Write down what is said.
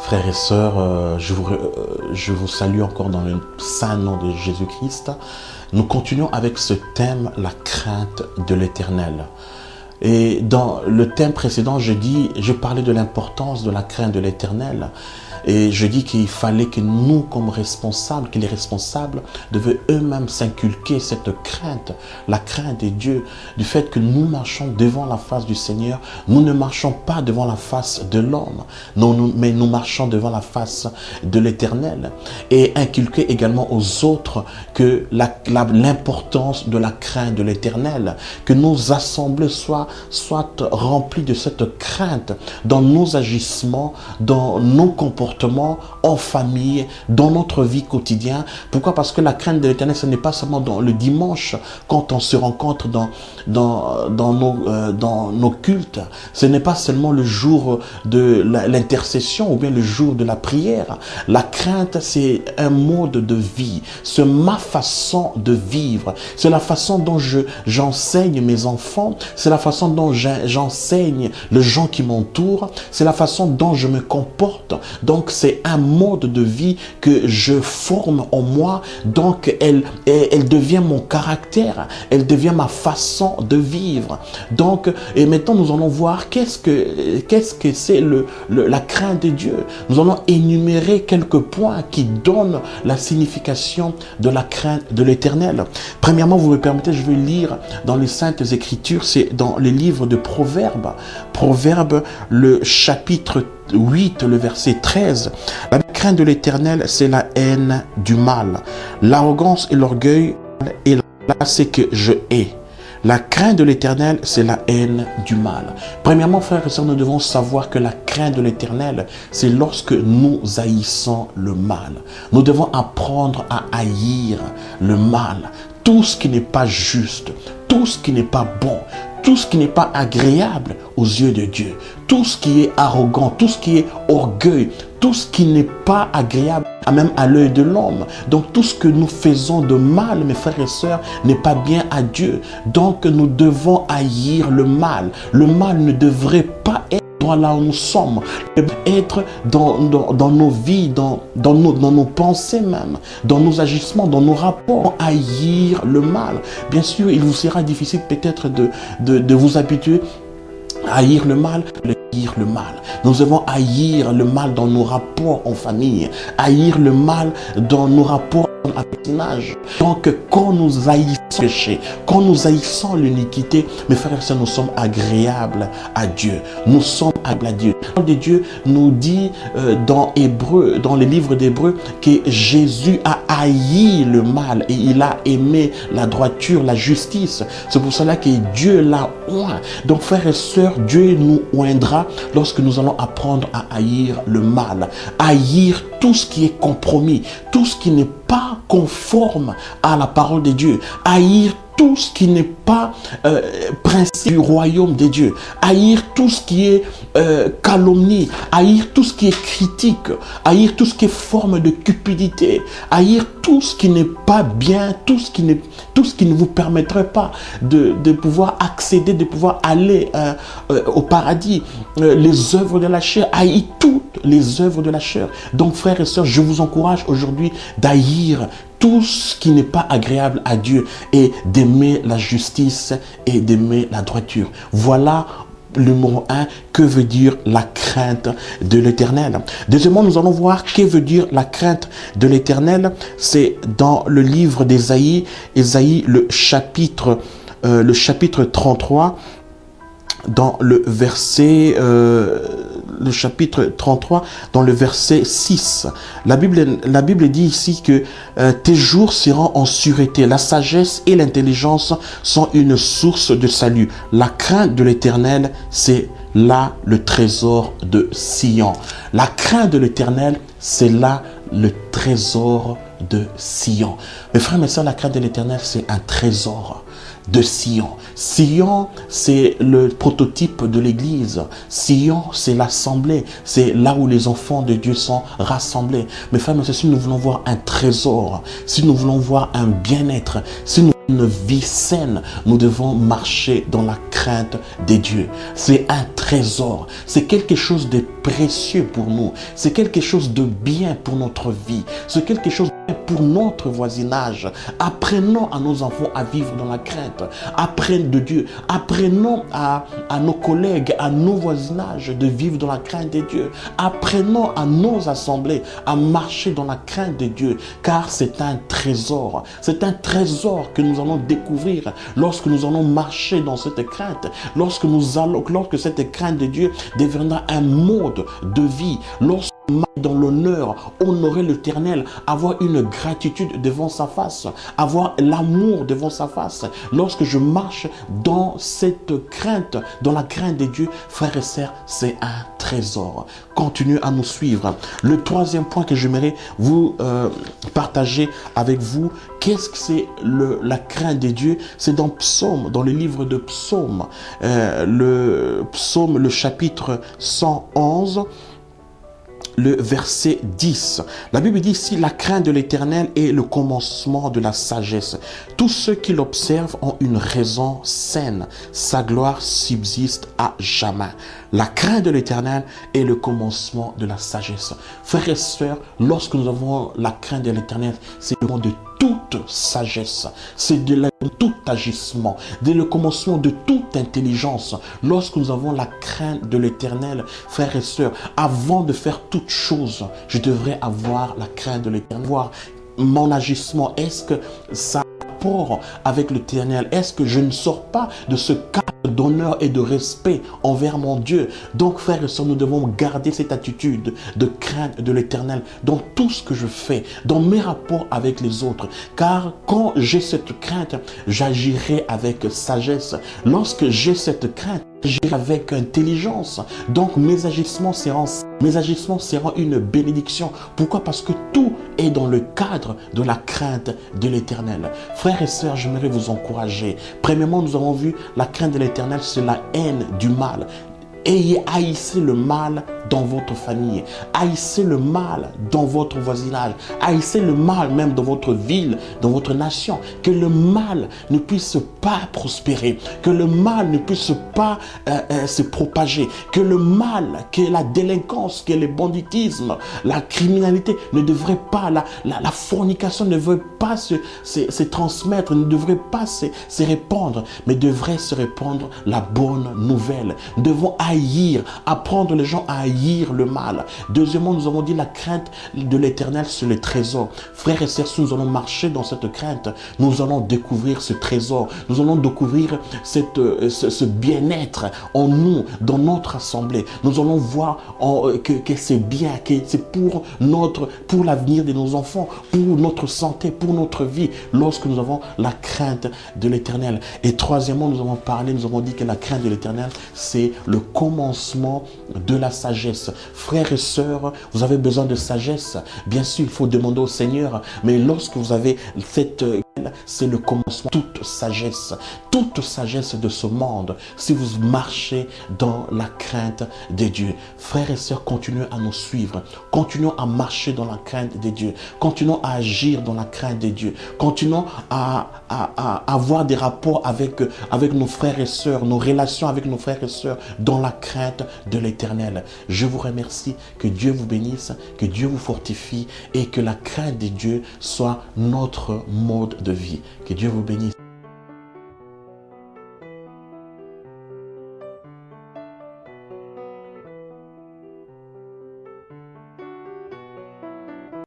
Frères et sœurs, je vous salue encore dans le saint nom de Jésus-Christ. Nous continuons avec ce thème, la crainte de l'Éternel. Et dans le thème précédent, je parlais de l'importance de la crainte de l'Éternel. Et je dis qu'il fallait que nous, comme responsables, que les responsables devaient eux-mêmes s'inculquer cette crainte, la crainte de Dieu, du fait que nous marchons devant la face du Seigneur. Nous ne marchons pas devant la face de l'homme, mais nous marchons devant la face de l'Éternel. Et inculquer également aux autres que l'importance de la crainte de l'Éternel, que nos assemblées soient remplies de cette crainte dans nos agissements, dans nos comportements, en famille, dans notre vie quotidienne. Pourquoi? Parce que la crainte de l'Éternel, ce n'est pas seulement dans le dimanche, quand on se rencontre dans nos cultes. Ce n'est pas seulement le jour de l'intercession ou bien le jour de la prière. La crainte, c'est un mode de vie. C'est ma façon de vivre. C'est la façon dont j'enseigne mes enfants. C'est la façon dont j'enseigne les gens qui m'entourent. C'est la façon dont je me comporte. Donc, c'est un mode de vie que je forme en moi. Donc, elle devient mon caractère. Elle devient ma façon de vivre. Donc, et maintenant, nous allons voir qu'est-ce que c'est la crainte de Dieu. Nous allons énumérer quelques points qui donnent la signification de la crainte de l'Éternel. Premièrement, vous me permettez, je vais lire dans les Saintes Écritures, c'est dans les livres de Proverbes. Proverbes, le chapitre 8, le verset 13. La crainte de l'Éternel, c'est la haine du mal. L'arrogance et l'orgueil, et là, c'est que je hais. La crainte de l'Éternel, c'est la haine du mal. Premièrement, frères et sœurs, nous devons savoir que la crainte de l'Éternel, c'est lorsque nous haïssons le mal. Nous devons apprendre à haïr le mal. Tout ce qui n'est pas juste, tout ce qui n'est pas bon, tout ce qui n'est pas agréable aux yeux de Dieu, tout ce qui est arrogant, tout ce qui est orgueil, tout ce qui n'est pas agréable même à l'œil de l'homme. Donc tout ce que nous faisons de mal, mes frères et sœurs, n'est pas bien à Dieu. Donc nous devons haïr le mal. Le mal ne devrait pas être là où nous sommes, être dans nos vies, dans nos pensées même, dans nos agissements, dans nos rapports, haïr le mal. Bien sûr, il vous sera difficile peut-être de vous habituer à haïr le mal. Nous devons haïr le mal dans nos rapports en famille, haïr le mal dans nos rapports en appartenance. Donc, quand nous haïssons le péché, quand nous haïssons l'iniquité, mes frères et sœurs, nous sommes agréables à Dieu. Nous sommes agréables à Dieu. La parole de Dieu nous dit dans les livres d'Hébreux, que Jésus a haï le mal et il a aimé la droiture, la justice. C'est pour cela que Dieu l'a oint. Donc, frères et sœurs, Dieu nous oindra lorsque nous allons apprendre à haïr le mal, haïr tout ce qui est compromis, tout ce qui n'est pas conforme à la parole de Dieu, haïr tout ce qui n'est pas principe du royaume de Dieu, haïr tout ce qui est calomnie, haïr tout ce qui est critique, haïr tout ce qui est forme de cupidité, haïr tout ce qui n'est pas bien, tout ce qui ne vous permettrait pas de pouvoir accéder, de pouvoir aller au paradis, les œuvres de la chair, haïr toutes les œuvres de la chair. Donc frères et sœurs, je vous encourage aujourd'hui d'haïr tout ce qui n'est pas agréable à Dieu et d'aimer la justice et d'aimer la droiture. Voilà le numéro 1, que veut dire la crainte de l'Éternel. Deuxièmement, nous allons voir que veut dire la crainte de l'Éternel. C'est dans le livre d'Ésaïe, Ésaïe le chapitre 33, dans le verset le chapitre 33, dans le verset 6. La Bible dit ici que tes jours seront en sûreté. La sagesse et l'intelligence sont une source de salut. La crainte de l'Éternel, c'est là le trésor de Sion. La crainte de l'Éternel, c'est là le trésor de Sion. Mes frères, mes sœurs, la crainte de l'Éternel, c'est un trésor de Sion. Sion, c'est le prototype de l'Église. Sion, c'est l'assemblée. C'est là où les enfants de Dieu sont rassemblés. Mes frères, mes sœurs, si nous voulons voir un trésor, si nous voulons voir un bien-être, si nous une vie saine, nous devons marcher dans la crainte des dieux. C'est un trésor, c'est quelque chose de précieux pour nous, c'est quelque chose de bien pour notre vie, c'est quelque chose de bien pour notre voisinage. Apprenons à nos enfants à vivre dans la crainte, apprenons de Dieu, apprenons à nos collègues, à nos voisinages de vivre dans la crainte des dieux. Apprenons à nos assemblées à marcher dans la crainte de Dieu, car c'est un trésor. C'est un trésor que nous allons découvrir lorsque nous allons marcher dans cette crainte, lorsque cette crainte de Dieu deviendra un mode de vie, lorsque dans l'honneur, honorer l'Éternel, avoir une gratitude devant sa face, avoir l'amour devant sa face. Lorsque je marche dans cette crainte, dans la crainte de Dieu, frères et sœurs, c'est un trésor. Continuez à nous suivre. Le troisième point que j'aimerais vous partager avec vous, qu'est-ce que c'est la crainte de Dieu? C'est dans Psaume, dans le livre de Psaume, le chapitre 111, le verset 10. La Bible dit ici, la crainte de l'Éternel est le commencement de la sagesse. Tous ceux qui l'observent ont une raison saine. Sa gloire subsiste à jamais. La crainte de l'Éternel est le commencement de la sagesse. Frères et sœurs, lorsque nous avons la crainte de l'Éternel, c'est le moment de toute sagesse, c'est de tout agissement, dès le commencement de toute intelligence. Lorsque nous avons la crainte de l'Éternel, frères et sœurs, avant de faire toute chose, je devrais avoir la crainte de l'Éternel. Voir mon agissement, est-ce que ça a rapport avec l'Éternel? Est-ce que je ne sors pas de ce cadre d'honneur et de respect envers mon Dieu? Donc, frères et sœurs, nous devons garder cette attitude de crainte de l'Éternel dans tout ce que je fais, dans mes rapports avec les autres. Car quand j'ai cette crainte, j'agirai avec sagesse. Lorsque j'ai cette crainte, j'agirai avec intelligence. Donc, mes agissements seront une bénédiction. Pourquoi? Parce que tout est dans le cadre de la crainte de l'Éternel. Frères et sœurs, j'aimerais vous encourager. Premièrement, nous avons vu la crainte de l'Éternel, c'est la haine du mal. Haïssez le mal dans votre famille, haïssez le mal dans votre voisinage, haïssez le mal même dans votre ville, dans votre nation. Que le mal ne puisse pas prospérer, que le mal ne puisse pas se propager, que le mal, que la délinquance, que le banditisme, la criminalité ne devrait pas, la fornication ne devrait pas se transmettre, ne devrait pas se répandre, mais devrait se répandre la bonne nouvelle. Nous devons apprendre les gens à haïr le mal. Deuxièmement, nous avons dit la crainte de l'Éternel, c'est le trésor. Frères et sœurs, si nous allons marcher dans cette crainte, nous allons découvrir ce trésor. Nous allons découvrir ce bien-être en nous, dans notre assemblée. Nous allons voir que c'est bien, que c'est pour l'avenir de nos enfants, pour notre santé, pour notre vie, lorsque nous avons la crainte de l'Éternel. Et troisièmement, nous avons dit que la crainte de l'Éternel, c'est le commencement de la sagesse. Frères et sœurs, vous avez besoin de sagesse. Bien sûr, il faut demander au Seigneur, mais lorsque vous avez c'est le commencement, toute sagesse de ce monde, si vous marchez dans la crainte de Dieu. Frères et sœurs, continuez à nous suivre, continuons à marcher dans la crainte de Dieu, continuons à agir dans la crainte de Dieu, continuons à avoir des rapports avec nos frères et sœurs, nos relations avec nos frères et sœurs dans la crainte de l'Éternel. Je vous remercie, que Dieu vous bénisse, que Dieu vous fortifie et que la crainte de Dieu soit notre mode de vie. Que Dieu vous bénisse.